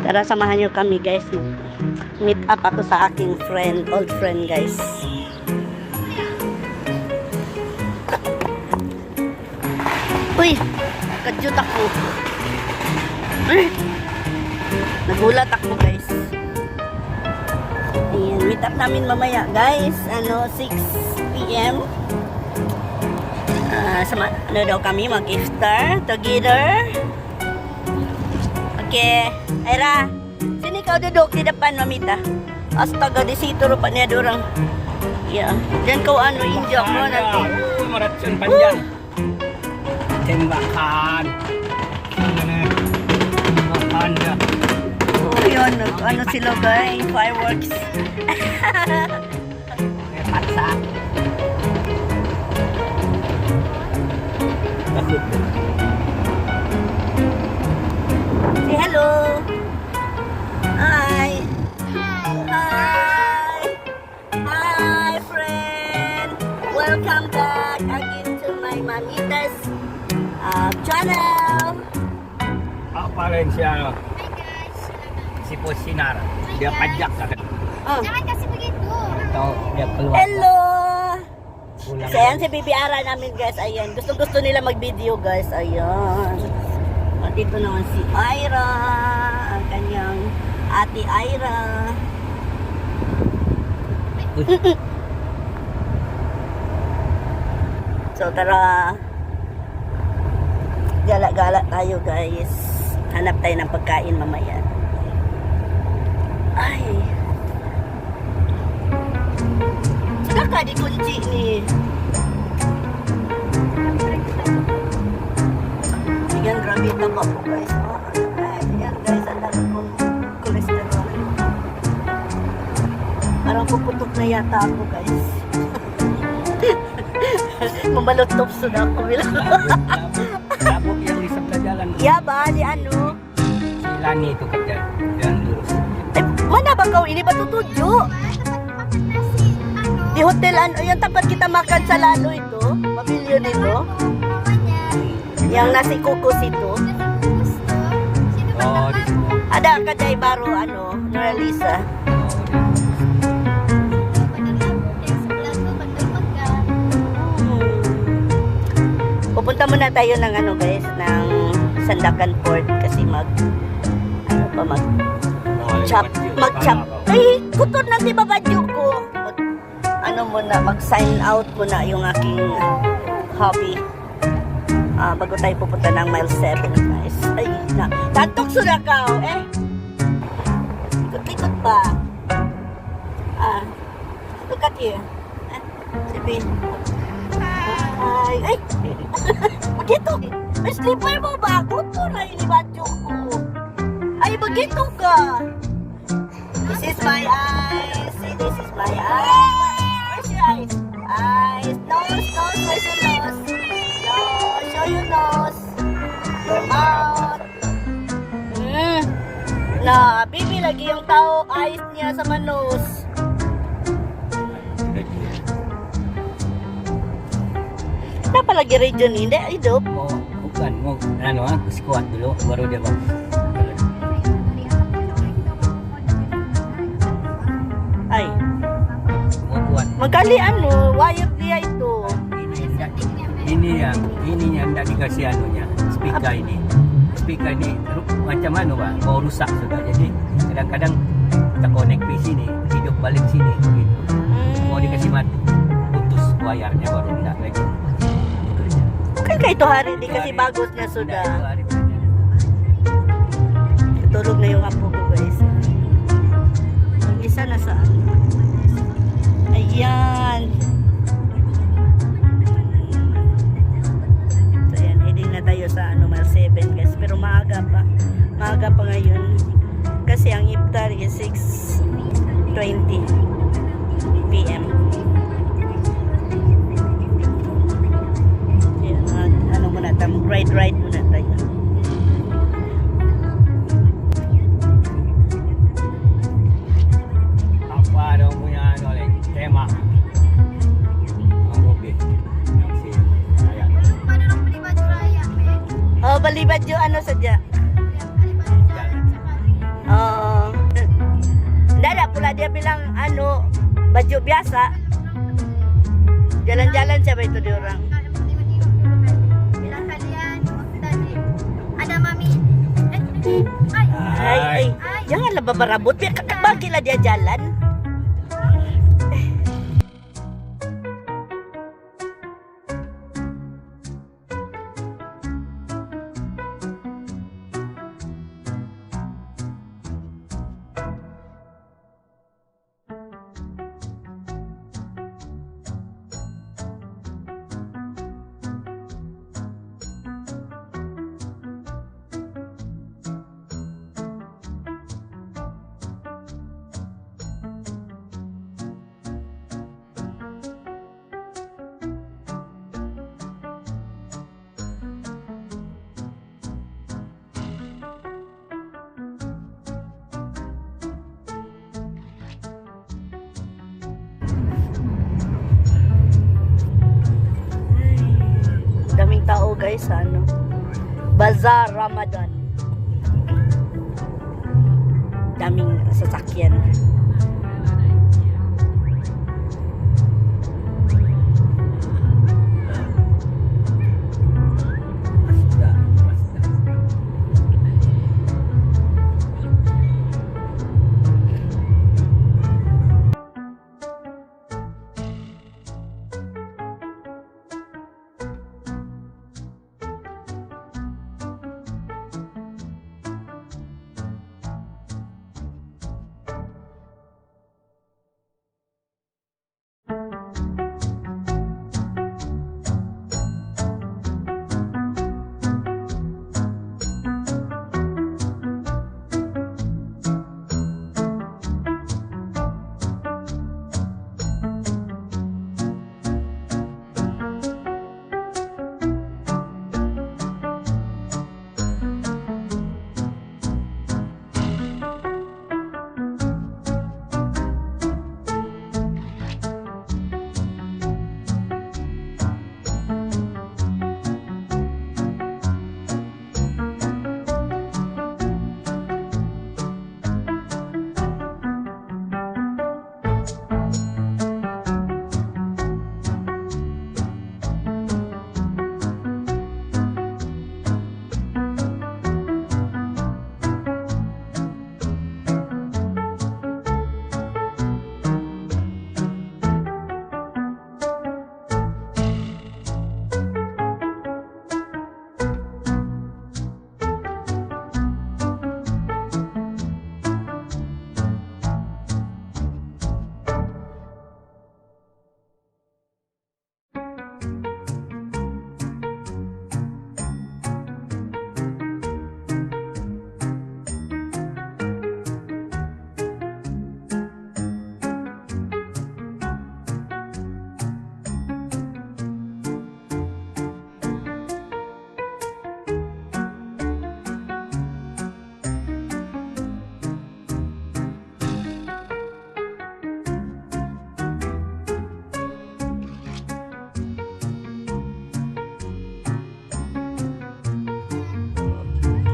Tara, samahan nyo kami guys. Meet up ako sa aking friend, old friend guys. Uy, kadyot ako. Nagulat ako guys. Ayan, meet up namin mamaya guys. 6 PM. Ano daw kami, mag-iftar together. Okay. Aira, sini kau duduk di depan mamita. Astaga, di situ rupanya ada orang. Ya, dan kau injak mo nanti. Maratsun panjang. Tembakan. Makan dah. Oh, yun, sila guys, fireworks. Paksa. Takut. Say hello. Hi. Hi. Hi, friend. Welcome back again to my mamita's channel. Apa rin siya? Si Posinar. Dia pajak kan. Oh. Jangan kasih begitu. Ito, dia keluar. Hello. Pulang. So, ayan si Bibi Ara namin guys. Ayan. Gusto nila mag-video guys. Ayan. At dito naman si Ira. Ang kanyang ate Ira. So, tara. Gala-gala tayo guys. Hanap tayo ng pagkain mamaya. Ay. Sudah ka di kunci ni? Yan, grabe taba po guys. Yan guys, ang dami kong cholesterol. Parang puputok na yata ako guys. Mamalotop sudah ako bilang. Labog yang di sebelah jalan. Ya ba, di ano? Si Lani itu kerja. Jalan lurus. Mana ba kau? Ini ba tutujo? Di hotel ano, yung tapat kita makan sa lalo ito. Pavilion ito. Yang nasi kukus itu. Oh, di sini. Ada kadai baru Noralisa. Pupunta muna tayo ng guys, ng Sandakan Port kasi mag-chop. Ay, kutod na di ba badyo ko? Mag-sign out muna yung aking hobby. Bago tayo pupunta ng mile 7 guys. Ay, tatok sudah kau ikot-ikot ba? Look at you. Sipin. Ay, begitu. Ay, slipper mo ba? Kuto na inibadyo ko. Ay, begitu ka. This is my eyes. See, this is my eyes. Where's your eyes? Eyes. Nose. Where's your nose? Nose. Show your nose. Your mouth. Bibi lagi yung tao. Eyes niya sa nose. Kenapa lagi region ini? Hidup? Oh, bukan. Mau squat dulu baru dia bang. Ay. Mau kuat. Magkali wire dia itu. Ini yang tidak dikasih speaker ini. Speaker ini macam mana bang? Mau rusak sudah. Jadi kadang-kadang kita connect di sini, hidup balik sini gitu. Mau dikasih mati, putus wire-nya baru tidak lagi. Okay ka ito hari, di kasi bagus na sudah. Tutulog na yung apo ko guys. Ang isa na sa Ayan. Kasi ang iftar is 6:20 p.m. Yan, ano muna tayo, ride muna tayo. Apa daw mo yan, ulit. Tema. Ang hobi. Ang si Raya. Paano nang beli baju raya, men? Oh, bali baju ano sadya? Beli baju jalan sekali. Oh. Dada pula dia bilang ano, baju biasa. Jalan-jalan siya ba ito di orang? Tengok-tengok dulu kan. Bila kalian tadi ada mami. Ay. Ay, janganlah babarabot. Biar bagilah dia jalan. Daming tao guys sa ano, Bazaar Ramadan. Daming sasakyan. Mazda. Mazda.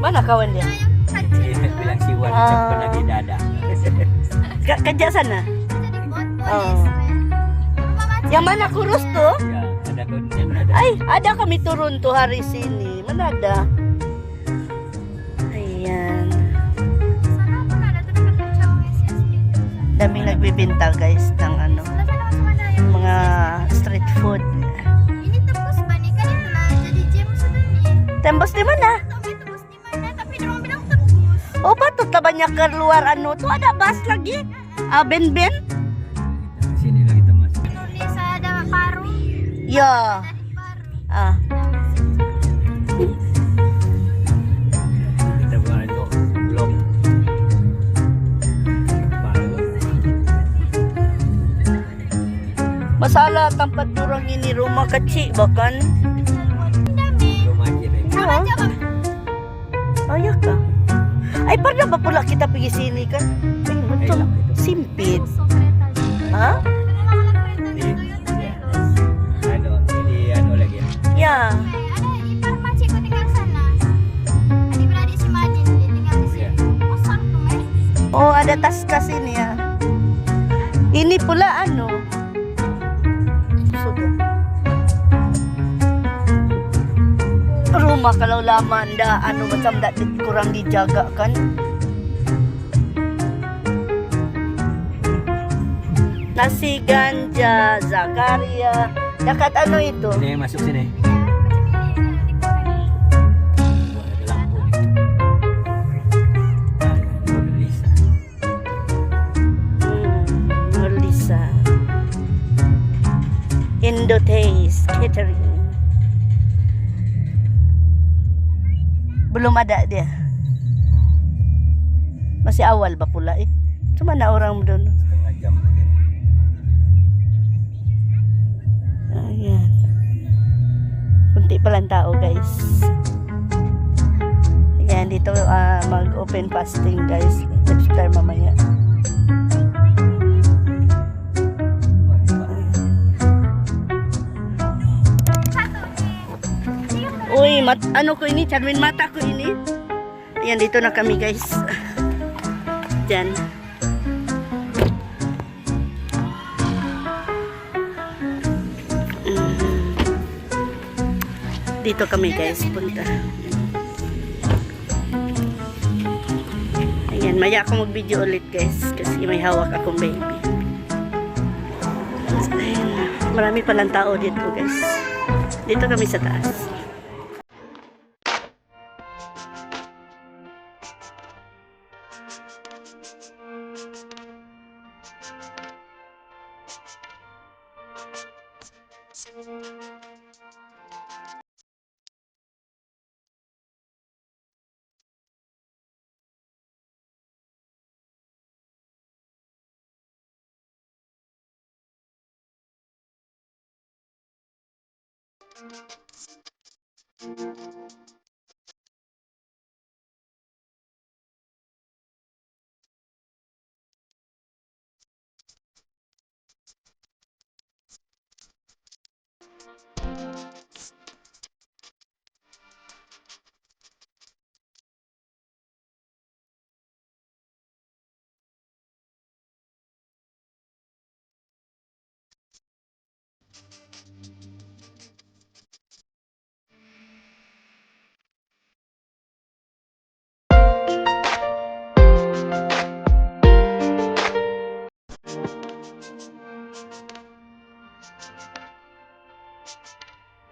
Mana kawan dia? Bilang si Wan Ah. siapa lagi dada. Kerja sana. Jadi bot Oh. polis, men. Rumah macam Yang mana kurus tuh? Ya, ada konten ada. Ay, ada kami turun tuh hari sini. Mana ada? Ayan. sana pun ada tuh dekat Cawang SSB. Daming nagbibinta guys ng ano, Sebelah sana macam mana yang mga street food. ini tebus ba nih? Kan itu lah jadi jam sudah nih. Tembus di mana? Tahu may tebus di mana? Tapi dia orang bilang tebus. Oh, patut na banyak keluar ano. Tuh ada bus lagi. Ah, ben-ben. Sini lagi kita masuk. Nulis ada paru. Ya. Tadi paru. Ah. Kita buat vlog. Masala tampat durang ini rumah kecil bahkan. Rumah aja deh. Sama aja bang. Oh ya ka. Ay pernah ba pula kita pergi sini kan? Ay, betul. Sempit. Ha? Di ano lagi ya. Ya. Ada ipar makcikku tinggal sana. Adik-beradik si Majin dia tinggal di Iya. sini. Kosong tuh Mei. Oh, ada tas ini ya. Ini pula anu. Sudah. Rumah kalau lama ndak anu macam ndak kurang dijaga kan. Nasi ganja Zakaria. Dekat anu itu. Ini yang masuk sini. Ya, macam ini ada lampu. Ada lampu gitu. Lisa. Melissa. Indotaste Catering. Belum ada dia. Masih awal ba pula eh. Cuma na orang doon. Setengah jam lagi. Ayan. Kunti palang tao guys. Ayan, dito mag-open fasting guys. Let's start mamaya. Uy, ano ko ini? Charmin mata ko ini. Ayan, dito na kami guys. Diyan. Dito kami guys, punta. Ayan, maya ako mag-video ulit guys. Kasi may hawak akong baby. Ayan, marami palang tao dito guys. Dito kami sa taas.